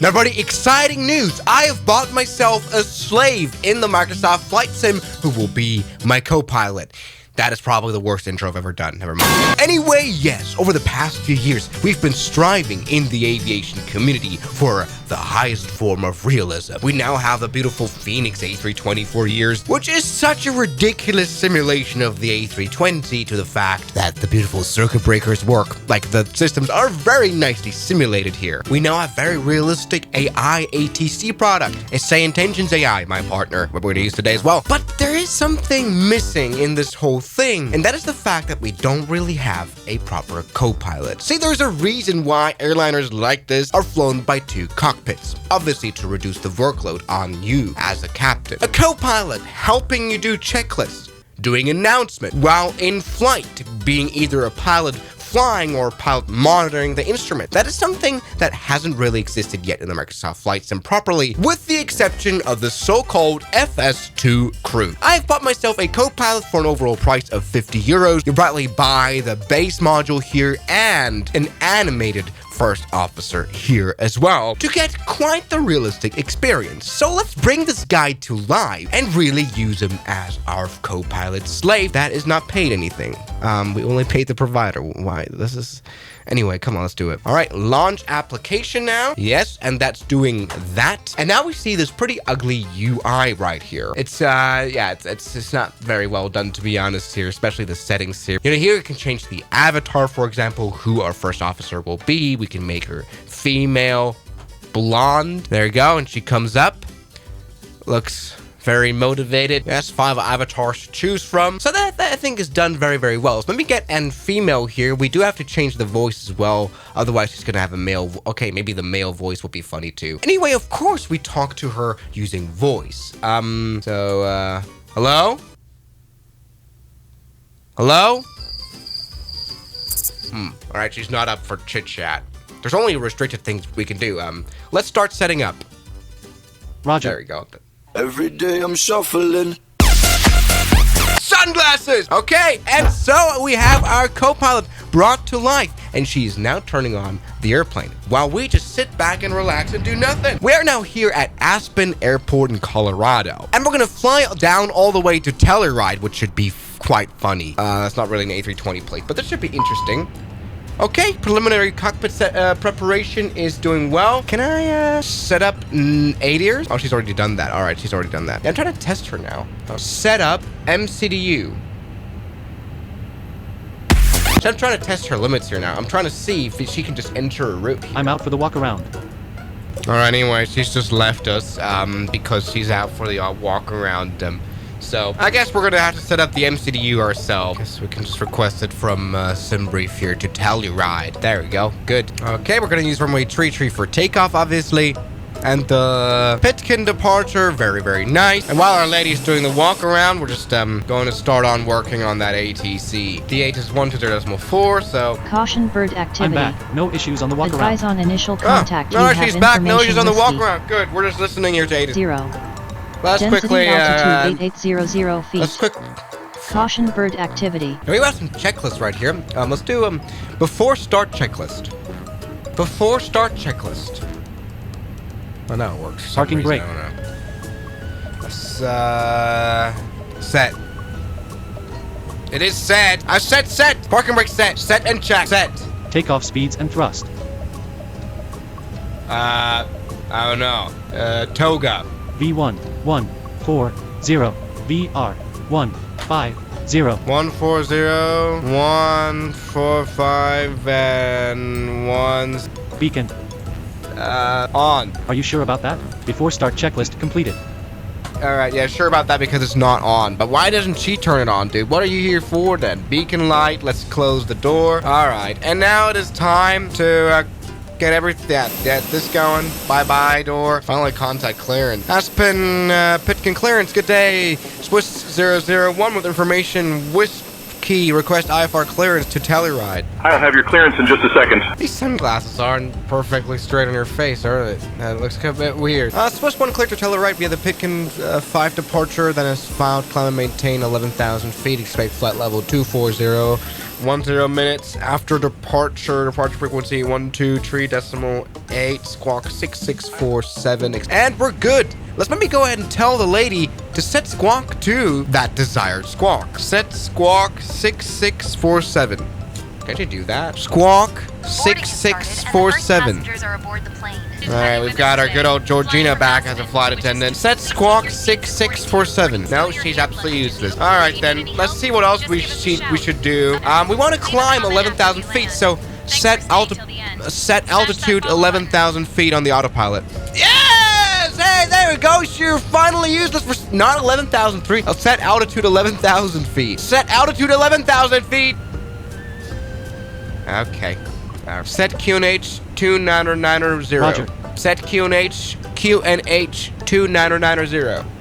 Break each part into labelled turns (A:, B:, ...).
A: Now, everybody, exciting news! I have bought myself a slave in the Microsoft Flight Sim who will be my co-pilot. That is probably the worst intro I've ever done. Never mind. Anyway, yes, over the past few years, we've been striving in the aviation community for the highest form of realism. We now have the beautiful Phoenix A320 for years, which is such a ridiculous simulation of the A320 to the fact that the beautiful circuit breakers work. Like, the systems are very nicely simulated here. We now have very realistic AI ATC product. It's SayIntentions.AI, my partner, we're going to use today as well. But there is something missing in this whole thing, and that is the fact that we don't really have a proper co-pilot. See, there's a reason why airliners like this are flown by two cockpits, obviously to reduce the workload on you as a captain. A co-pilot helping you do checklists, doing announcement while in flight, being either a pilot flying or pilot monitoring the instrument. That is something that hasn't really existed yet in the Microsoft Flight Sim properly, with the exception of the so-called FS2 crew. I've bought myself a co-pilot for an overall price of 50 euros. You probably buy the base module here and an animated first officer here as well to get quite the realistic experience. So let's bring this guy to life and really use him as our co-pilot slave that is not paid anything. We only paid the provider. Why? This is... Anyway, come on, let's do it. All right, launch application now. Yes, and that's doing that. And now we see this pretty ugly UI right here. It's it's not very well done, to be honest here, especially the settings here. You know, here we can change the avatar, for example, who our first officer will be. We can make her female, blonde. There you go, and she comes up. Looks very motivated. Yes, 5 avatars to choose from. So that I think is done very, very well. So let me get an female here. We do have to change the voice as well. Otherwise, she's gonna have a male. Okay, maybe the male voice will be funny too. Anyway, of course, we talk to her using voice. Hello? Hello? All right, she's not up for chit chat. There's only restricted things we can do. Let's start setting up.
B: Roger.
A: There we go.
C: Every day I'm shuffling.
A: Sunglasses! Okay, and so we have our co-pilot brought to life, and she's now turning on the airplane while we just sit back and relax and do nothing. We are now here at Aspen Airport in Colorado, and we're gonna fly down all the way to Telluride, which should be quite funny. It's not really an A320 plate, but this should be interesting. Okay, preliminary cockpit preparation is doing well. Can I set up ADIRs? Oh, she's already done that. All right, she's already done that. Yeah, I'm trying to test her now. Set up MCDU. So I'm trying to test her limits here now. I'm trying to see if she can just enter a route here.
B: I'm out for the walk around.
A: All right, anyway, she's just left us because she's out for the walk around. So I guess we're gonna have to set up the MCDU ourselves. Guess we can just request it from SimBrief here to Telluride. There we go. Good. Okay, we're gonna use runway 33 for takeoff, obviously. And the Pitkin departure, very, very nice. And while our lady's doing the walk around, we're just going to start on working on that ATC. D8 is 120.4, so...
D: Caution bird activity.
B: I'm back. No issues on the walk
D: Advise
B: around.
D: on initial contact.
A: No, she's back. No issues on the walk around. Good. We're just listening here to
D: 0.
A: Let's
D: Density
A: quickly...
D: altitude 8800 feet.
A: Let's quick...
D: Caution bird activity.
A: We have some checklists right here. Let's do before start checklist. Before start checklist. Oh, no, it works.
B: Parking brake.
A: Set. It is set. I said set. Parking brake set. Set and check. Set.
B: Takeoff speeds and thrust.
A: I don't know. Toga.
B: V1 140 VR 150.
A: 140 145 and 1
B: Beacon.
A: on.
B: Are you sure about that? Before start checklist completed.
A: Alright, yeah, sure about that because it's not on. But why doesn't she turn it on, dude? What are you here for then? Beacon light, let's close the door. Alright, and now it is time to get everything, this going. Bye-bye door. Finally contact clearance. Aspen, Pitkin clearance, good day. Swiss 001 with information, Whiskey, request IFR clearance to Telluride.
E: I'll have your clearance in just a second.
A: These sunglasses aren't perfectly straight on your face, are they? That looks a bit weird. Swiss 1 clear to Telluride via the Pitkin 5 departure, then is filed, climb and maintain 11,000 feet, expect flight level 240. 10 minutes after departure. Departure frequency 123.8. Squawk 6647. And we're good. Let's maybe go ahead and tell the lady to set squawk to that desired squawk. Set squawk 6647. Can't you do that? Squawk 6647. Alright, we've got our good old Georgina back as a flight attendant. Set squawk 6647. No, she's absolutely useless. Alright then, let's see what else we should do. We want to climb 11,000 feet, so set altitude 11,000 feet on the autopilot. Yes! Hey, there we go. You're finally useless for not 11,000 feet. I'll set altitude 11,000 feet. Set altitude 11,000 feet. Okay. Set QNH 29990.
B: Roger.
A: Set QNH 29990.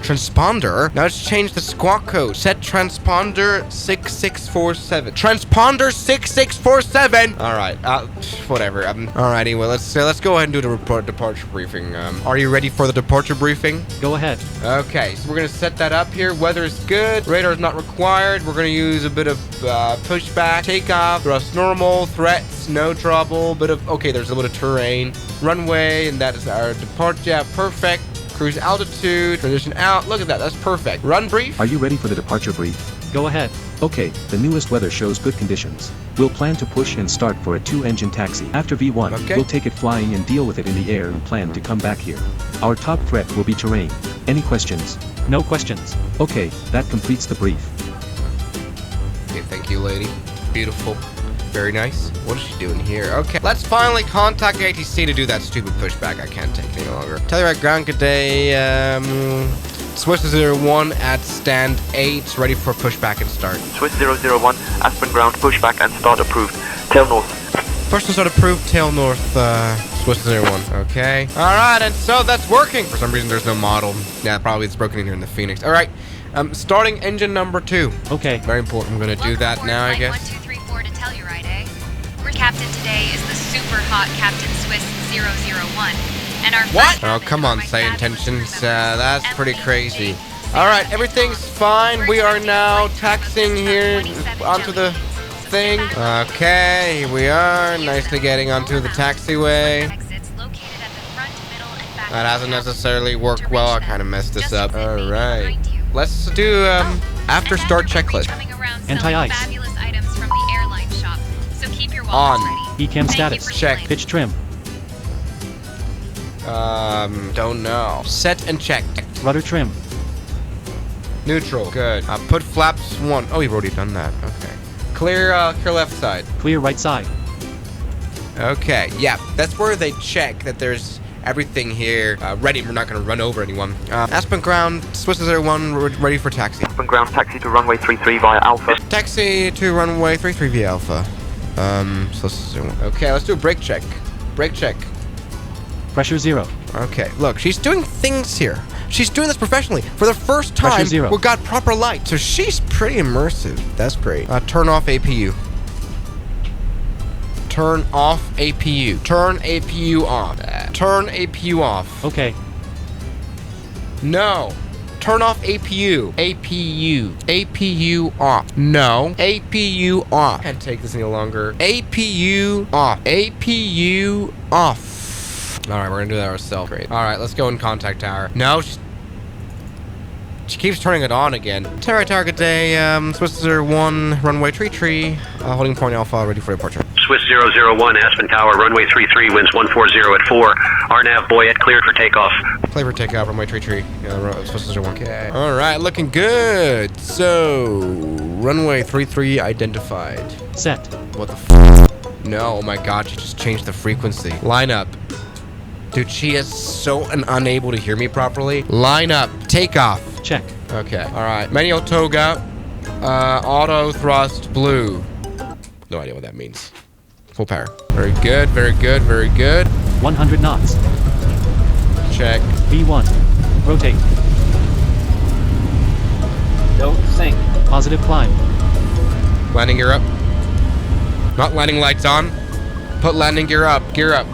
A: Transponder. Now let's change the squawk code. Set transponder 6647. Transponder 6647. All right. Whatever. All right. Anyway, let's go ahead and do the departure briefing. Are you ready for the departure briefing?
B: Go ahead.
A: Okay. So we're gonna set that up here. Weather is good. Radar is not required. We're gonna use a bit of pushback, takeoff, thrust normal, threats, no trouble. Okay. There's a little terrain, runway, and that is our departure. Yeah, perfect. Cruise altitude, transition out. Look at that. That's perfect. Run brief.
F: Are you ready for the departure brief?
B: Go ahead.
F: Okay, the newest weather shows good conditions. We'll plan to push and start for a 2-engine taxi. After V1,
A: Okay.
F: we'll take it flying and deal with it in the air and plan to come back here. Our top threat will be terrain. Any questions?
B: No questions.
F: Okay, that completes the brief.
A: Okay, thank you, lady. Beautiful. Very nice. What is she doing here? Okay, let's finally contact the ATC to do that stupid pushback. I can't take it any longer. Telluride ground, good day. Swiss 01 at stand 8, ready for pushback and start.
G: Swiss 001, Aspen ground, pushback and start approved. Tail north.
A: First one start approved, tail north, Swiss 01. Okay. Alright, and so that's working. For some reason, there's no model. Yeah, probably it's broken in here in the Phoenix. Alright, starting engine number 2.
B: Okay.
A: Very important. I'm going to do that now, I guess.
H: 1234 to Telluride, eh? Our captain today is the super hot Captain Swiss 001. And our
A: What? Oh, come on, SayIntentions. That's pretty crazy. Alright, everything's fine. We are now taxiing here onto the thing. Okay, here we are. Nicely getting onto the taxiway. That hasn't necessarily worked well. I kind of messed this up. Alright. Let's do, after start checklist.
B: Anti-ice.
A: On.
B: Ecam status.
A: Check.
B: Pitch trim.
A: Don't know. Set and check.
B: Rudder trim.
A: Neutral. Good. Put flaps 1. Oh, you've already done that. Okay. Clear left side.
B: Clear right side.
A: Okay. Yeah, that's where they check that there's everything here ready. We're not going to run over anyone. Aspen ground, Swiss 01, ready for taxi.
G: Aspen ground, taxi to runway 33 via Alpha.
A: Taxi to runway 33 via Alpha. Swiss 01. Okay, let's do a brake check. Brake check.
B: Pressure 0.
A: Okay, look, she's doing things here. She's doing this professionally. For the first time,
B: Pressure 0.
A: we got proper light. So she's pretty immersive. That's great. Turn off APU. Turn off APU. Turn APU off. Turn APU off.
B: Okay.
A: No. Turn off APU. APU. APU off. No. APU off. Can't take this any longer. APU off. APU off. Alright, we're gonna do that ourselves. Great. Alright, let's go in contact tower. No, she keeps turning it on again. Terra target day, Swiss 01, runway tree, holding point Alpha, ready for departure.
E: Swiss 001, Aspen Tower, runway 33, winds 140 at 4. RNAV Boyette cleared for takeoff.
A: Play for takeoff, runway tree. Swiss 01. Okay. Alright, looking good. So, runway 33 identified.
B: Set.
A: What the No, oh my god, she just changed the frequency. Line up. Dude, she is so unable to hear me properly. Line up. Takeoff.
B: Check.
A: Okay. Alright. Manual toga. Auto thrust blue. No idea what that means. Full power. Very good, very good, very good.
B: 100 knots.
A: Check.
B: V1. Rotate.
I: Don't sink.
B: Positive climb.
A: Landing gear up. Not landing lights on. Put landing gear up. Gear up.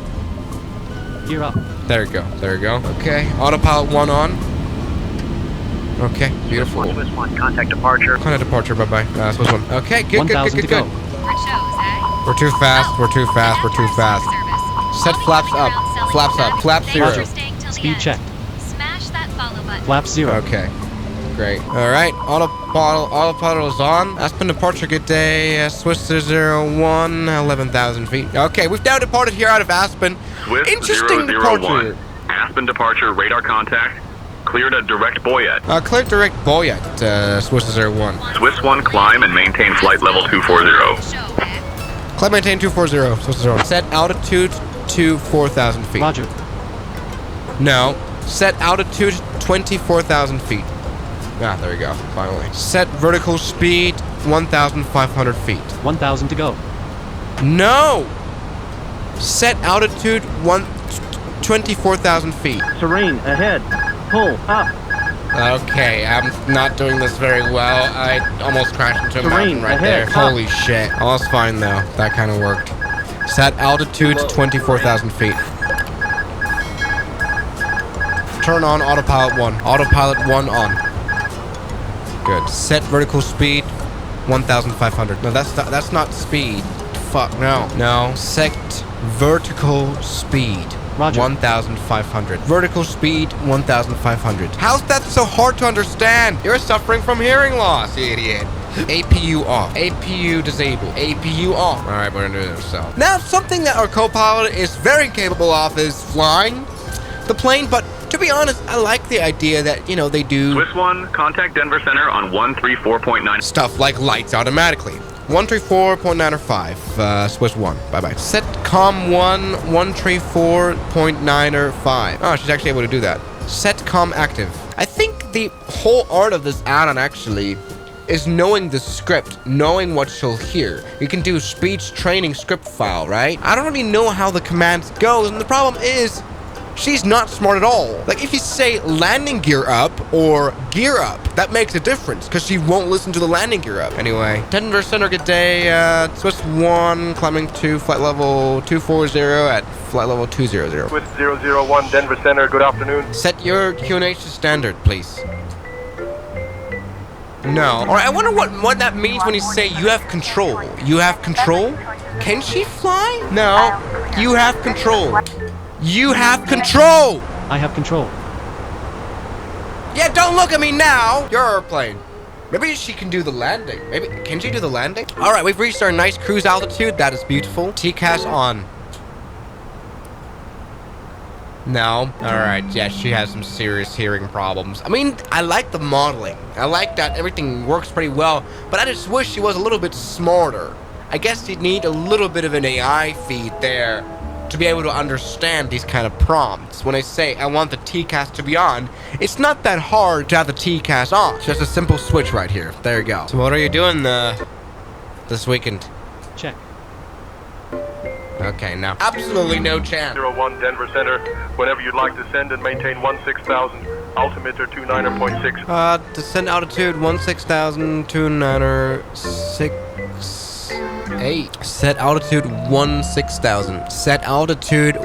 B: Gear up.
A: There you go. There you go. Okay. Autopilot 1 on. Okay, beautiful.
E: Swiss 1, contact departure.
A: Contact departure, bye-bye. Swiss 1. Okay, good,
B: 1,000 to go.
H: Report shows, eh?
A: We're too fast, we're too fast, we're too fast. Set flaps up, flaps up, flap 0.
B: Speed checked.
H: Smash that follow button.
B: Flap 0.
A: Okay, great. All right, autopilot is on. Aspen departure, good day. Swiss 01, 11,000 feet. Okay, we've now departed here out of Aspen.
E: Swiss
A: Interesting
E: 001.
A: departure.
E: Aspen departure, radar contact. Cleared a direct Boyet.
A: Clear direct Boyet, Swiss 01.
E: Swiss 1, climb and maintain flight level 240.
H: Show, eh?
A: Climb maintain 240, Swiss 01. Set altitude to 4,000 feet.
B: Roger.
A: No. Set altitude 24,000 feet. Ah, there we go, finally. Set vertical speed 1,500 feet.
B: 1,000 to go.
A: No! Set altitude 24,000 feet.
I: Terrain ahead. Pull up.
A: Okay, I'm not doing this very well. I almost crashed into a mountain right there. Holy shit. I was fine though. That kind of worked. Set altitude 24,000 feet. Turn on autopilot 1. Autopilot 1 on. Good. Set vertical speed 1,500. No, that's not speed. Fuck, no. No. Set vertical speed.
B: Roger.
A: 1,500. Vertical speed, 1,500. How's that so hard to understand? You're suffering from hearing loss, you idiot. APU off. APU disabled. APU off. All right, we're gonna do this. So now, something that our co-pilot is very capable of is flying the plane, but to be honest, I like the idea that, you know, they do
E: Swiss 1, contact Denver Center on 134.9.
A: stuff like lights automatically. 134.9 or 5, Swiss 1. Bye-bye. Set com 1, 134.9 or 5. Oh, she's actually able to do that. Set com active. I think the whole art of this add-on actually is knowing the script, knowing what she'll hear. You can do speech training script file, right? I don't really know how the commands goes, and the problem is she's not smart at all. Like, if you say landing gear up or gear up, that makes a difference because she won't listen to the landing gear up. Anyway, Denver Center, good day. Swiss 1, climbing to flight level 240 at flight level 200.
J: Swiss 001, Denver Center, good afternoon.
A: Set your QNH to standard, please. No. All right, I wonder what that means when you say you have control. You have control? Can she fly? No. You have control. You have control!
B: I have control.
A: Yeah, don't look at me now! Your airplane. Maybe she can do the landing. Maybe, can she do the landing? All right, we've reached our nice cruise altitude. That is beautiful. TCAS on. No. All right, yeah, she has some serious hearing problems. I mean, I like the modeling. I like that everything works pretty well, but I just wish she was a little bit smarter. I guess you'd need a little bit of an AI feed there to be able to understand these kind of prompts. When I say I want the TCAS to be on, it's not that hard to have the TCAS on. It's just a simple switch right here. There you go. So what are you doing this weekend?
B: Check.
A: Okay, now absolutely no chance.
J: 01, Denver Center, whenever you'd like to send and maintain 16,000, altimeter 29.6.
A: Descend altitude 16,000, 29.68. Set altitude 16,000. Set altitude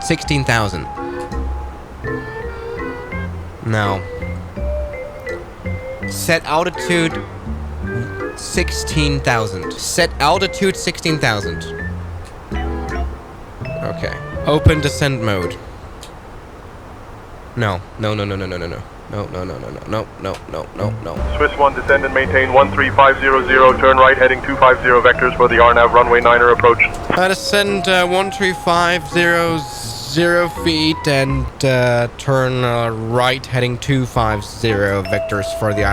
A: 16,000. No. Set altitude 16,000. Set altitude 16,000. Okay. Open descent mode. No. No. No.
J: Swiss 1, descend and maintain 13500, turn right heading 250 vectors for the RNAV runway 9er approach.
A: Descend 13500 feet and turn right heading 250 vectors for the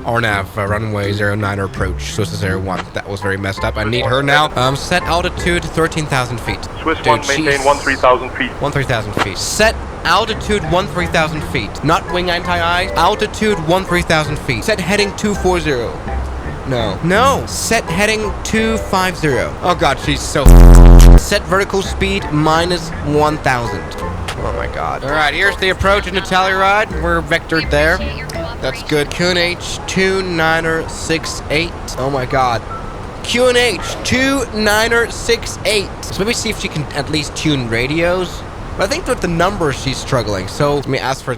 A: RNAV runway 09er approach. Swiss 01. That was very messed up. I need her now. Set altitude 13,000 feet.
J: Swiss 1, maintain 13,000 feet.
A: 13,000 feet. Set altitude 13,000 feet. Not wing anti-ice. Altitude 13,000 feet. Set heading 240. No. No. Set heading 250. Oh god, she's so set vertical speed minus 1,000. Oh my god. Alright, here's the approach into Telluride. We're vectored there. That's good. QNH 2968. Oh my god. QNH 2968. So maybe see if she can at least tune radios. But I think with the numbers she's struggling. So let me ask for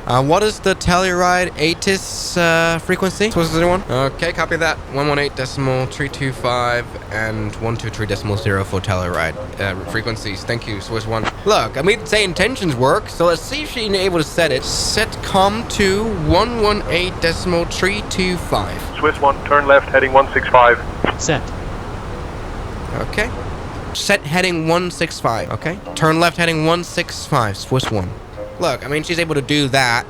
A: What is the Telluride ATIS frequency? Swiss 01? Okay, copy that. 118.325 and 123.0 for Telluride frequencies. Thank you, Swiss 1. Look, I mean, SayIntentions work, so let's see if she's able to set it. Set com to 118.325.
J: Swiss 1, turn left, heading 165.
B: Set.
A: Okay. Set heading 165. Okay. Turn left heading 165. Swiss 1. Look, I mean, she's able to do that.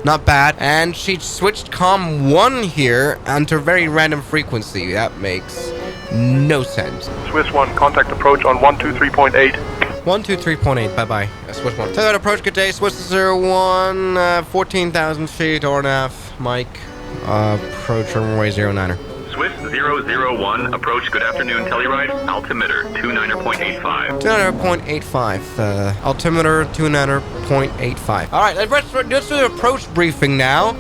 A: Not bad. And she switched com 1 here onto a very random frequency. That makes no sense.
J: Swiss 1, contact approach on 123.8.
A: 123.8. Bye-bye. Swiss 1. Tell that approach, good day. Swiss 01, 14,000 feet, RNAV, Mike. Approach runway 09er.
E: Swiss 001, approach, good afternoon, Telluride, altimeter 29.85.
A: 29.85. Altimeter 29.85. All right, let's do the approach briefing now.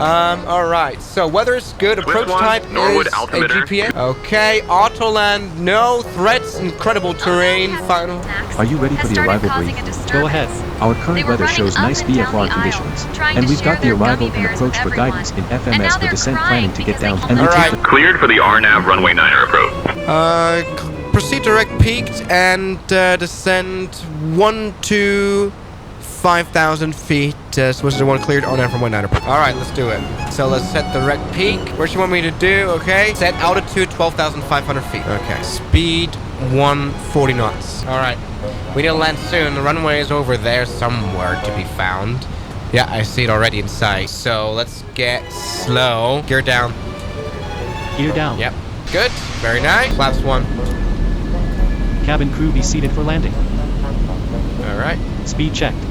A: All right. So weather is good. Approach type
E: Norwood,
A: is
E: altimeter.
A: a GPS. Okay. Auto land. No threats. Incredible terrain. Final.
F: Are you ready for the arrival brief?
B: Go ahead.
F: Our current weather shows nice VFR conditions, and we've got the arrival and approach for guidance in FMS for descent planning to get down. And we take the
E: Cleared for the RNAV runway 9er approach.
A: Proceed direct peaked and descend 1 to 5,000 feet. Swiss 01 cleared on from 19. All right, let's do it. So let's set the direct peak. What you want me to do? Okay. Set altitude 12,500 feet. Okay. Speed 140 knots. All right. We need to land soon. The runway is over there somewhere to be found. Yeah, I see it already in sight. So let's get slow. Gear down.
B: Gear down.
A: Yep. Good. Very nice. Flaps 1.
B: Cabin crew be seated for landing.
A: All right.
B: Speed checked.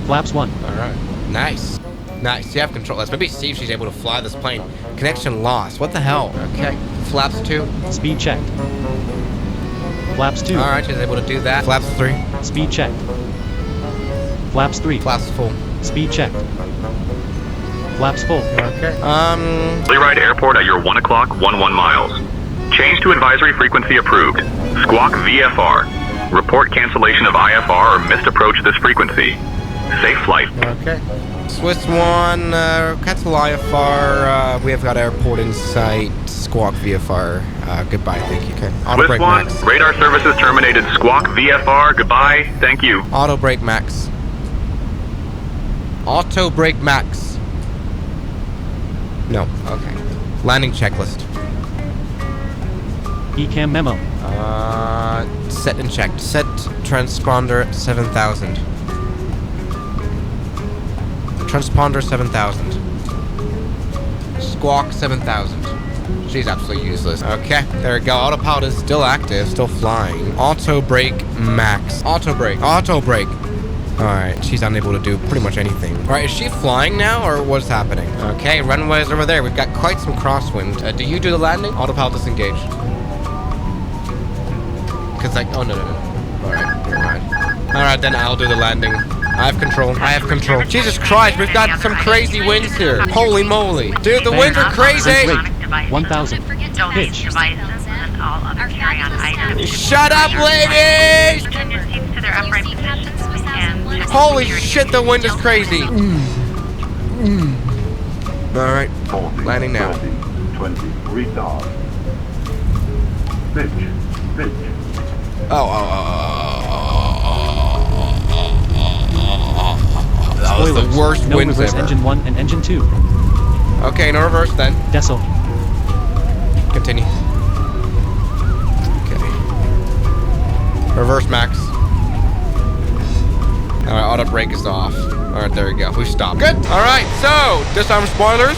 B: Flaps 1.
A: All right. Nice. Nice. You have control. Let's maybe see if she's able to fly this plane. Connection lost. What the hell? Okay. Flaps 2.
B: Speed checked. Flaps 2.
A: All right. She's able to do that. Flaps 3.
B: Speed checked. Flaps 3.
A: Flaps full.
B: Speed checked. Flaps full.
A: Okay.
E: Telluride Airport at your 1 o'clock, 11 miles. Change to advisory frequency approved. Squawk VFR. Report cancellation of IFR or missed approach this frequency. Safe flight.
A: Okay. Swiss 1, cancel IFR. We have got airport in sight. Squawk VFR. Goodbye. Thank you. Okay. Auto
E: Swiss
A: brake
E: 1,
A: max.
E: radar services terminated. Squawk VFR. Goodbye. Thank you.
A: Auto brake max. Auto brake max. No. Okay. Landing checklist.
B: ECAM memo.
A: Set and checked. Set transponder 7,000. Transponder 7,000. Squawk 7,000. She's absolutely useless. Okay, there we go. Autopilot is still active, still flying. Auto brake max. Auto brake. Auto brake. Alright, she's unable to do pretty much anything. Alright, is she flying now, or what's happening? Okay, runway is over there. We've got quite some crosswind. Do you do the landing? Autopilot disengage. Because like, oh no. Alright, never mind. Alright, then I'll do the landing. I have control. I have control. Jesus Christ, we've got some crazy winds here. Holy moly. Dude, the winds are crazy!
B: 1,000. Pitch.
A: Shut up, ladies! Holy shit, the wind is crazy. Alright, landing now.
J: 20, retard. Pitch.
A: That was the worst
B: No
A: winds
B: reverse
A: ever.
B: engine 1 and engine 2.
A: Okay, no reverse then.
B: Decel.
A: Continue. Okay. Reverse max. Alright, auto brake is off. Alright, there we go. We stopped. Good. Alright, so disarm spoilers.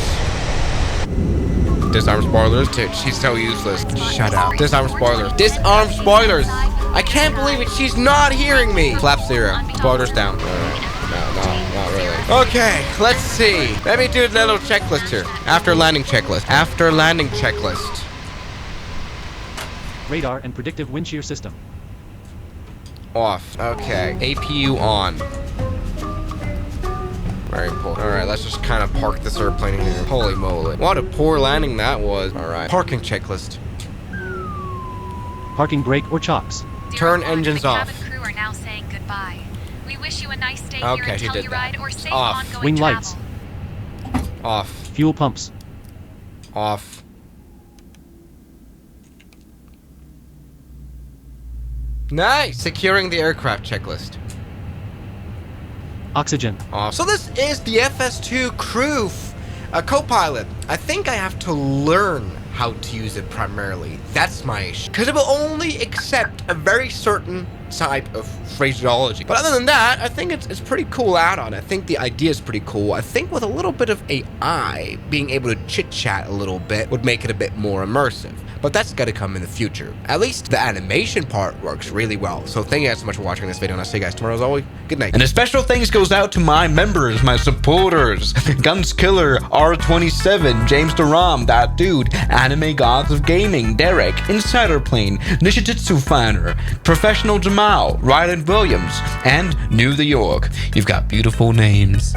A: Disarm spoilers. Dude, she's so useless. Shut up. Disarm spoilers. Disarm spoilers. I can't believe it. She's not hearing me. Flap 0. Spoilers down. Alright. No, not really. Okay, let's see. Let me do a little checklist here. After landing checklist. After landing checklist.
B: Radar and predictive wind shear system.
A: Off. Okay. APU on. Very important. Alright, let's just kind of park this airplane here. Holy moly. What a poor landing that was. Alright. Parking checklist.
B: Parking brake or chocks.
A: Turn engines
H: the
A: off.
H: cabin crew are now saying goodbye. We wish you a nice day
A: Okay, she
H: here
A: did
H: at
A: that.
H: Telluride or safe
A: Off.
H: ongoing
B: Wing
H: travel.
B: lights.
A: Off.
B: Fuel pumps.
A: Off. Nice! Securing the aircraft checklist.
B: Oxygen.
A: Off. So this is the FS2 crew Copilot. I think I have to learn how to use it primarily. That's my issue. Because it will only accept a very certain type of phraseology. But other than that, I think it's pretty cool add-on. I think the idea is pretty cool. I think with a little bit of AI, being able to chit-chat a little bit would make it a bit more immersive. But that's got to come in the future. At least the animation part works really well. So thank you guys so much for watching this video, and I'll see you guys tomorrow as always. Good night.
K: And a special thanks goes out to my members, my supporters, Guns Killer, R27, James Duram, That Dude, Anime Gods of Gaming, Derek, Insider Plane, Nishijitsu Fanner, Professional Jamal, Ryland Williams, and New the York. You've got beautiful names.